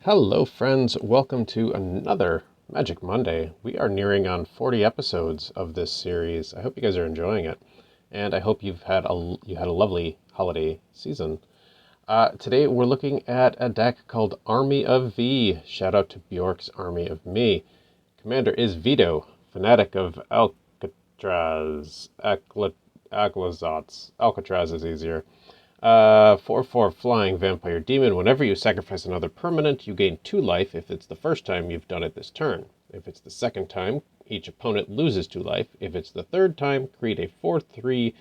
Hello friends, welcome to another Magic Monday. We are nearing on 40 episodes of this series. I hope you guys are enjoying it, and I hope you had a lovely holiday season. Today we're looking at a deck called Army of V. Shout out to Bjork's Army of Me. Commander is Vito, Fanatic of Aclazotz. Alcatraz is easier. 4/4 Flying Vampire Demon. Whenever you sacrifice another permanent, you gain 2 life if it's the first time you've done it this turn. If it's the second time, each opponent loses 2 life. If it's the third time, create a 4/3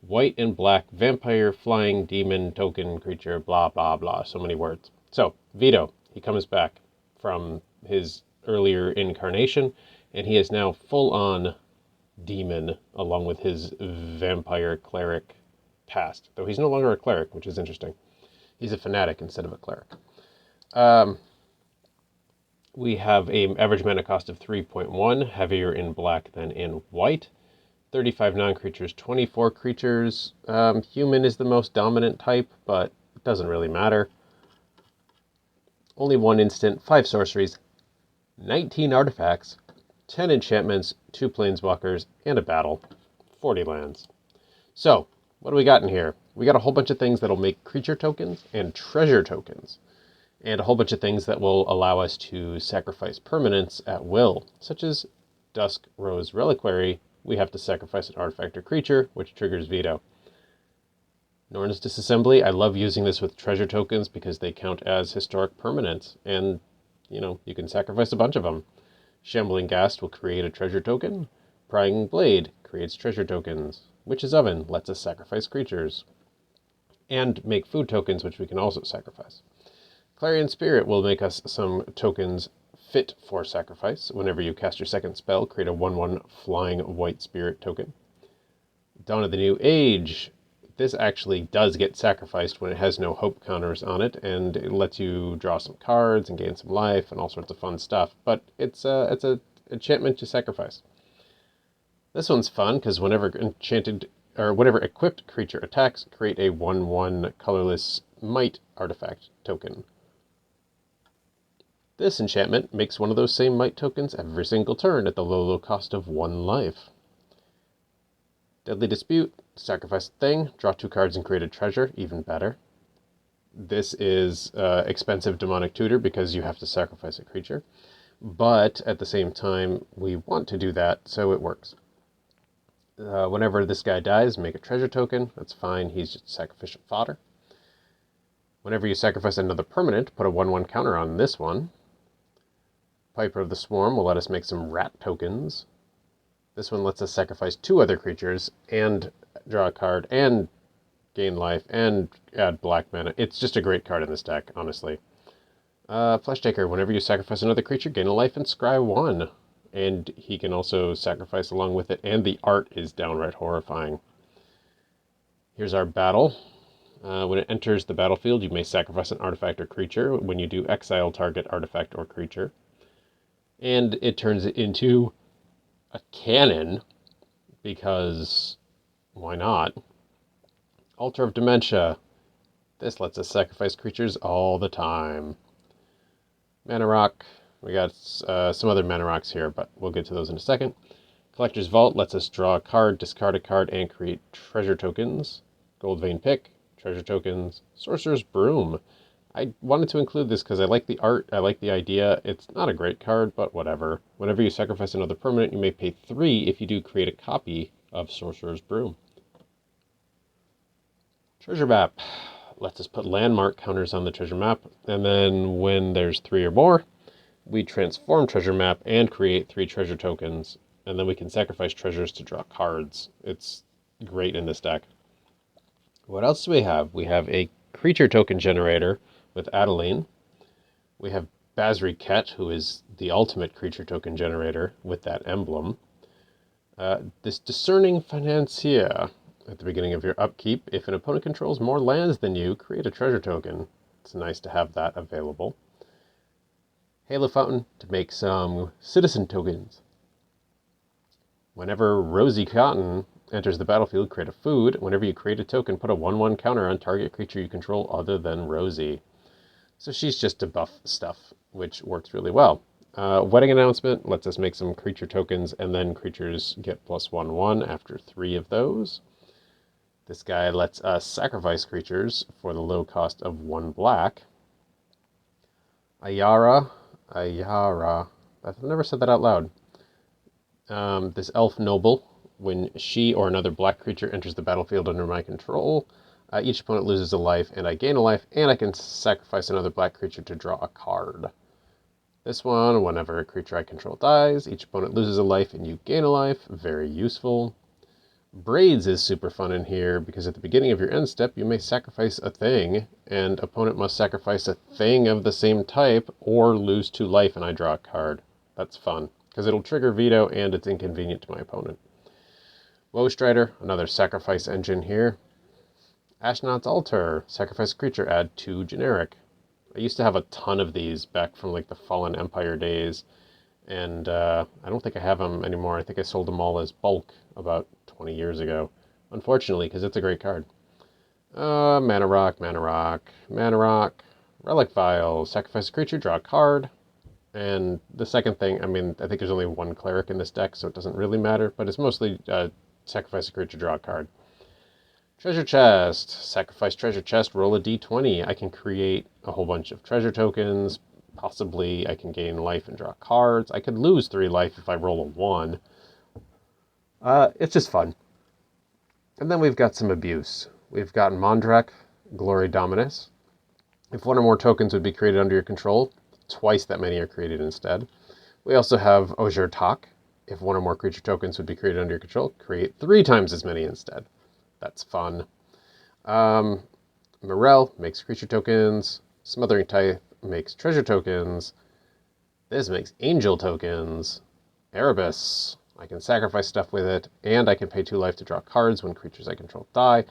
white and black vampire flying demon token creature, blah, blah, blah. So many words. So, Vito, he comes back from his earlier incarnation, and he is now full-on demon along with his vampire cleric past, though he's no longer a cleric, which is interesting. He's a fanatic instead of a cleric. We have an average mana cost of 3.1, heavier in black than in white. 35 non-creatures, 24 creatures. Human is the most dominant type, but it doesn't really matter. Only 1 instant, 5 sorceries, 19 artifacts, 10 enchantments, 2 planeswalkers, and a battle. 40 lands. So, what do we got in here? We got a whole bunch of things that'll make creature tokens and treasure tokens, and a whole bunch of things that will allow us to sacrifice permanents at will, such as Dusk Rose Reliquary. We have to sacrifice an artifact or creature, which triggers Vito. Norn's Disassembly. I love using this with treasure tokens because they count as historic permanents, and you can sacrifice a bunch of them. Shambling Ghast will create a treasure token. Prying Blade creates treasure tokens. Witch's Oven lets us sacrifice creatures and make food tokens, which we can also sacrifice. Clarion Spirit will make us some tokens fit for sacrifice. Whenever you cast your second spell, create a 1/1 flying white spirit token. Dawn of the New Age. This actually does get sacrificed when it has no hope counters on it, and it lets you draw some cards and gain some life and all sorts of fun stuff, but it's a enchantment to sacrifice. This one's fun because whenever equipped creature attacks, create a 1/1 colorless might artifact token. This enchantment makes one of those same might tokens every single turn at the low cost of 1 life. Deadly Dispute, sacrifice a thing, draw 2 cards and create a treasure, even better. This is expensive demonic tutor because you have to sacrifice a creature, but at the same time, we want to do that, so it works. Whenever this guy dies, make a treasure token. That's fine. He's just sacrificial fodder. Whenever you sacrifice another permanent, put a 1/1 counter on this one. Piper of the Swarm will let us make some rat tokens. This one lets us sacrifice 2 other creatures and draw a card and gain life and add black mana. It's just a great card in this deck, honestly. Flesh Taker. Whenever you sacrifice another creature, gain a life and scry 1. And he can also sacrifice along with it, and the art is downright horrifying. Here's our battle. When it enters the battlefield, you may sacrifice an artifact or creature. When you do, exile target artifact or creature. And it turns it into a cannon, because why not? Altar of Dementia. This lets us sacrifice creatures all the time. Mana Rock. We got some other mana rocks here, but we'll get to those in a second. Collector's Vault lets us draw a card, discard a card, and create treasure tokens. Gold Vein Pick, treasure tokens. Sorcerer's Broom. I wanted to include this because I like the art, I like the idea. It's not a great card, but whatever. Whenever you sacrifice another permanent, you may pay 3 if you do create a copy of Sorcerer's Broom. Treasure Map lets us put landmark counters on the treasure map, and then when there's 3 or more, we transform treasure map and create 3 treasure tokens, and then we can sacrifice treasures to draw cards. It's great in this deck. What else do we have? We have a creature token generator with Adeline. We have Basri Ket, who is the ultimate creature token generator with that emblem. This Discerning Financier. At the beginning of your upkeep, if an opponent controls more lands than you, create a treasure token. It's nice to have that available. Halo Fountain to make some citizen tokens. Whenever Rosy Cotton enters the battlefield, create a food. Whenever you create a token, put a 1/1 counter on target creature you control other than Rosy. So she's just to buff stuff, which works really well. Wedding Announcement lets us make some creature tokens, and then creatures get +1/1 after 3 of those. This guy lets us sacrifice creatures for the low cost of 1 black. Ayara, I've never said that out loud. This elf noble, when she or another black creature enters the battlefield under my control, each opponent loses a life, and I gain a life, and I can sacrifice another black creature to draw a card. This one, whenever a creature I control dies, each opponent loses a life, and you gain a life. Very useful. Braids is super fun in here, because at the beginning of your end step, you may sacrifice a thing, and opponent must sacrifice a thing of the same type, or lose 2 life, and I draw a card. That's fun, because it'll trigger Vito, and it's inconvenient to my opponent. Woe Strider, another sacrifice engine here. Ashnod's Altar, sacrifice a creature, add 2 generic. I used to have a ton of these back from like the Fallen Empire days, and I don't think I have them anymore. I think I sold them all as bulk about 20 years ago, unfortunately, because it's a great card. Mana Rock, Relic Vial, sacrifice a creature, draw a card. And the second thing, I mean, I think there's only 1 cleric in this deck, so it doesn't really matter, but it's mostly sacrifice a creature, draw a card. Treasure Chest. Sacrifice Treasure Chest, roll a d20. I can create a whole bunch of treasure tokens. Possibly I can gain life and draw cards. I could lose 3 life if I roll a 1. It's just fun. And then we've got some abuse. We've got Mondrak, Glory Dominus. If 1 or more tokens would be created under your control, twice that many are created instead. We also have Ozir Tak. If 1 or more creature tokens would be created under your control, create 3 times as many instead. That's fun. Morel makes creature tokens. Smothering Tithe makes treasure tokens. This makes angel tokens. Erebus. I can sacrifice stuff with it, and I can pay 2 life to draw cards when creatures I control die.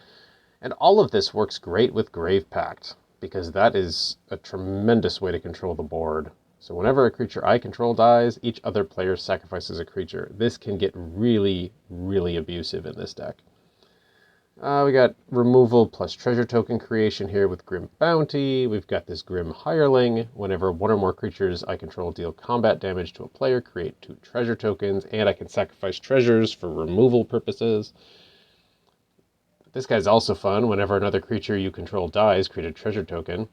And all of this works great with Grave Pact, because that is a tremendous way to control the board. So whenever a creature I control dies, each other player sacrifices a creature. This can get really, really abusive in this deck. We got removal plus treasure token creation here with Grim Bounty. We've got this Grim Hireling. Whenever 1 or more creatures I control deal combat damage to a player, create 2 treasure tokens, and I can sacrifice treasures for removal purposes. This guy's also fun. Whenever another creature you control dies, create a treasure token.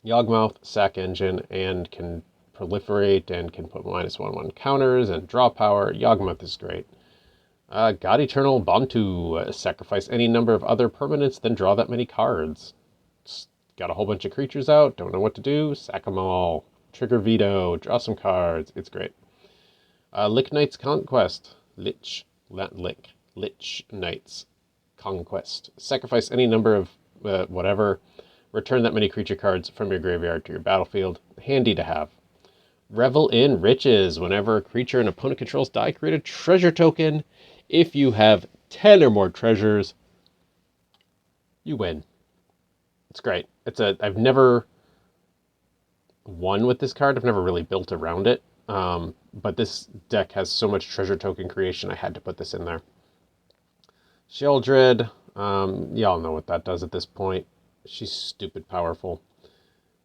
Yawgmoth, Sack Engine, and can proliferate and can put -1/1 counters and draw power. Yawgmoth is great. God Eternal Bantu, sacrifice any number of other permanents, then draw that many cards. Just got a whole bunch of creatures out, don't know what to do, sack them all. Trigger Vito, draw some cards, it's great. Lich Knight's Conquest, Lich Knight's Conquest. Sacrifice any number of whatever, return that many creature cards from your graveyard to your battlefield, handy to have. Revel in Riches, whenever a creature an opponent controls die, create a treasure token. If you have 10 or more treasures, you win. It's great. I've never won with this card. I've never really built around it. But this deck has so much treasure token creation, I had to put this in there. Sheoldred, y'all know what that does at this point. She's stupid powerful.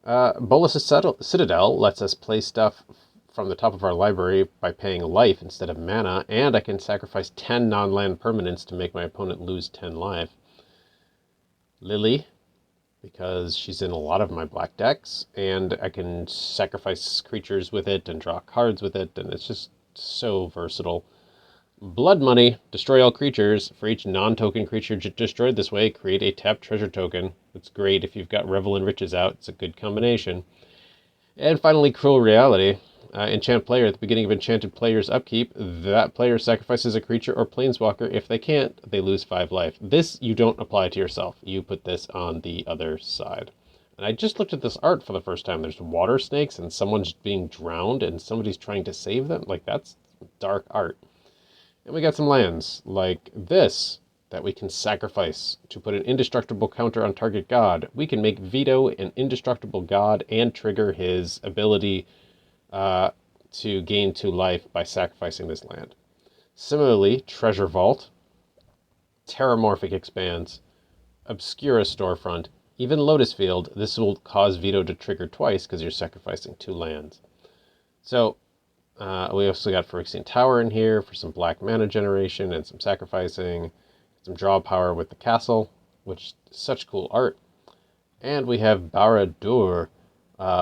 Bolas' Citadel lets us play stuff from the top of our library by paying life instead of mana, and I can sacrifice 10 non-land permanents to make my opponent lose 10 life. Lily, because she's in a lot of my black decks, and I can sacrifice creatures with it and draw cards with it, and it's just so versatile. Blood Money, destroy all creatures. For each non-token creature destroyed this way, create a tapped treasure token. It's great if you've got Revel in Riches out. It's a good combination. And finally, Cruel Reality. Enchant player. At the beginning of enchanted player's upkeep, that player sacrifices a creature or planeswalker. If they can't, they lose 5 life. This you don't apply to yourself. You put this on the other side. And I just looked at this art for the first time. There's water snakes and someone's being drowned and somebody's trying to save them. Like, that's dark art. And we got some lands like this that we can sacrifice to put an indestructible counter on target god. We can make Vito an indestructible god and trigger his ability to gain 2 life by sacrificing this land. Similarly, Treasure Vault, Terramorphic Expanse, Obscura Storefront, even Lotus Field, this will cause Vito to trigger twice because you're sacrificing 2 lands. So we also got Phyrexian Tower in here for some black mana generation and some sacrificing, some draw power with the castle, which is such cool art. And we have Barad-dûr,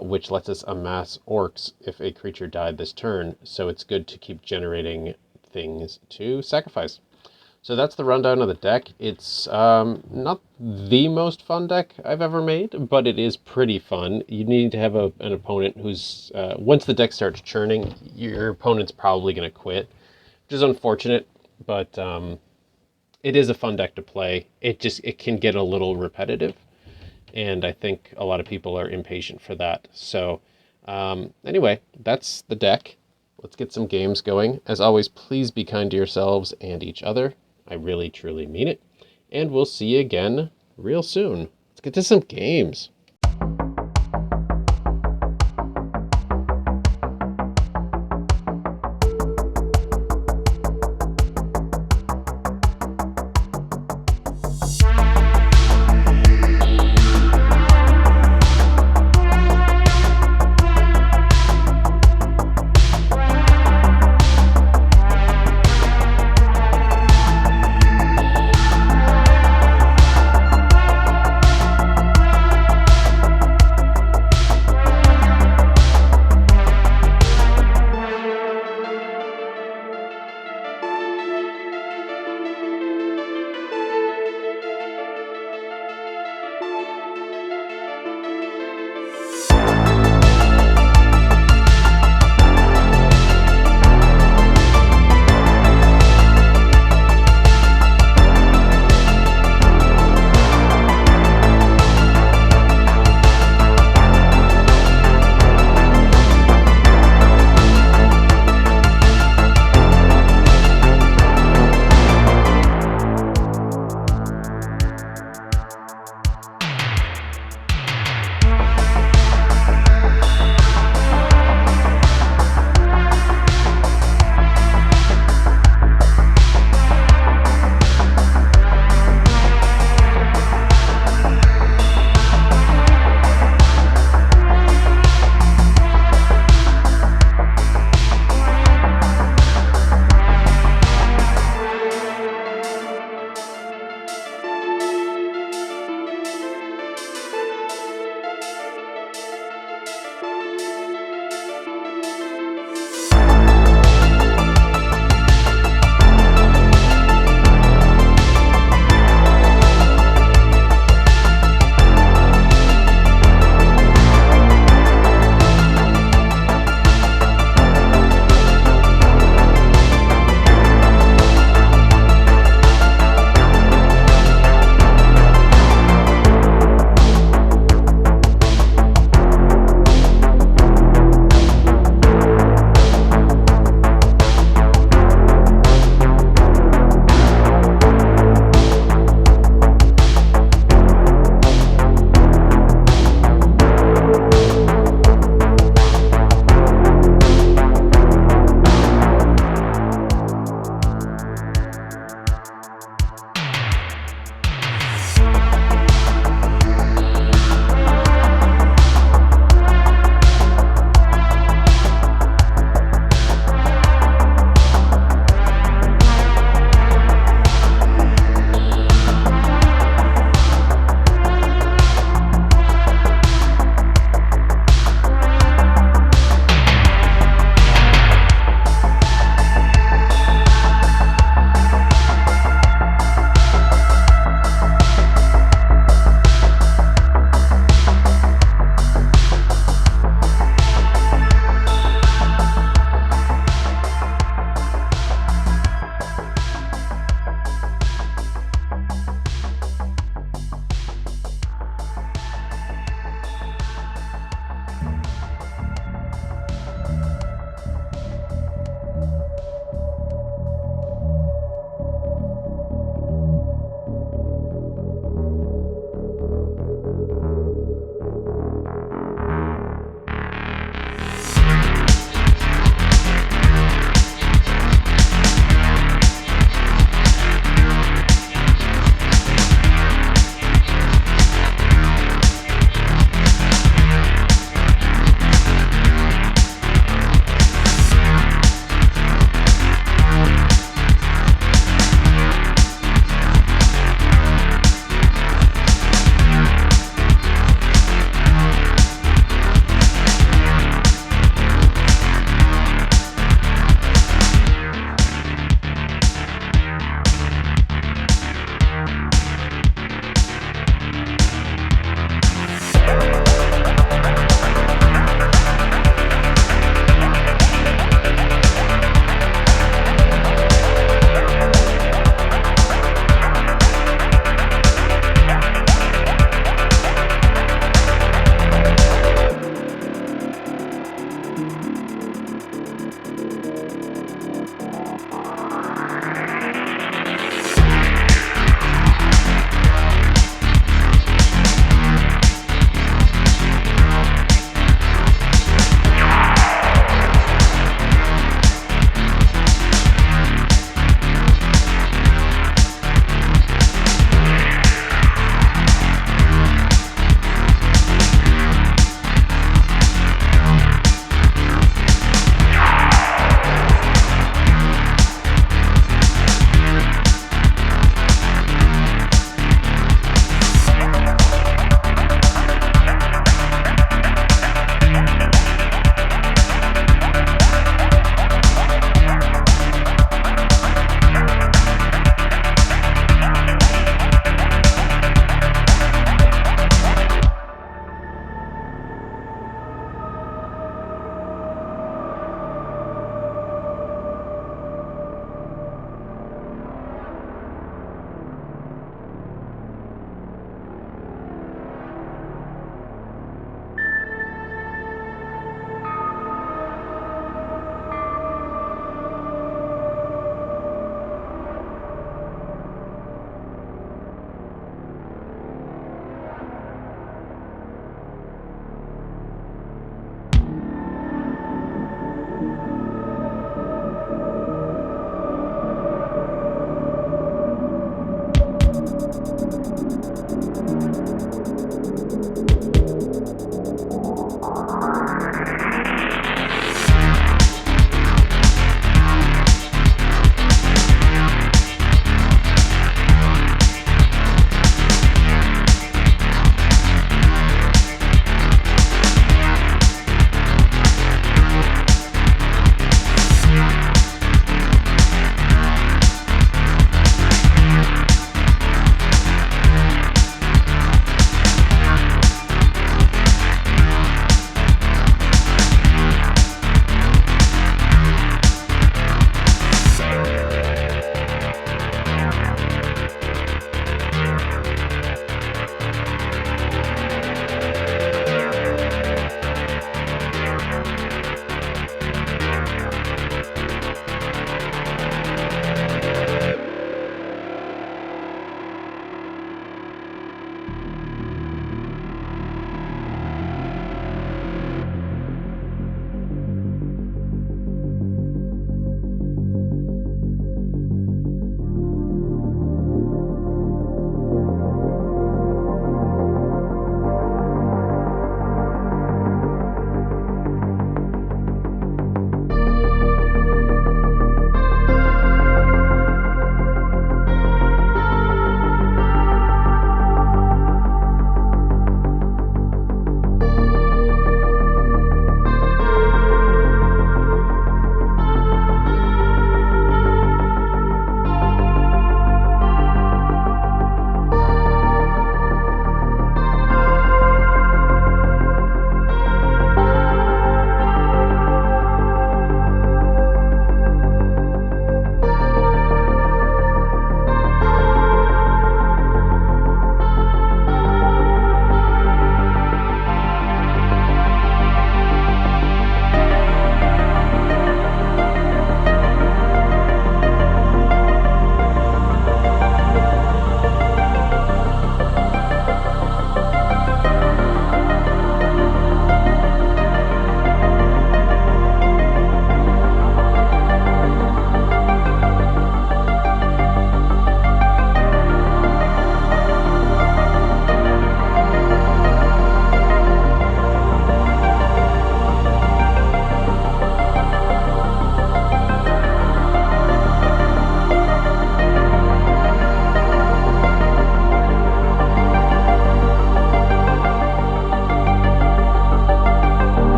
which lets us amass orcs if a creature died this turn, so it's good to keep generating things to sacrifice. So that's the rundown of the deck. It's not the most fun deck I've ever made, but it is pretty fun. You need to have an opponent who's, once the deck starts churning, your opponent's probably going to quit, which is unfortunate, but it is a fun deck to play. It can get a little repetitive, and I think a lot of people are impatient for that. So anyway, that's the deck. Let's get some games going. As always, please be kind to yourselves and each other. I really, truly mean it. And we'll see you again real soon. Let's get to some games.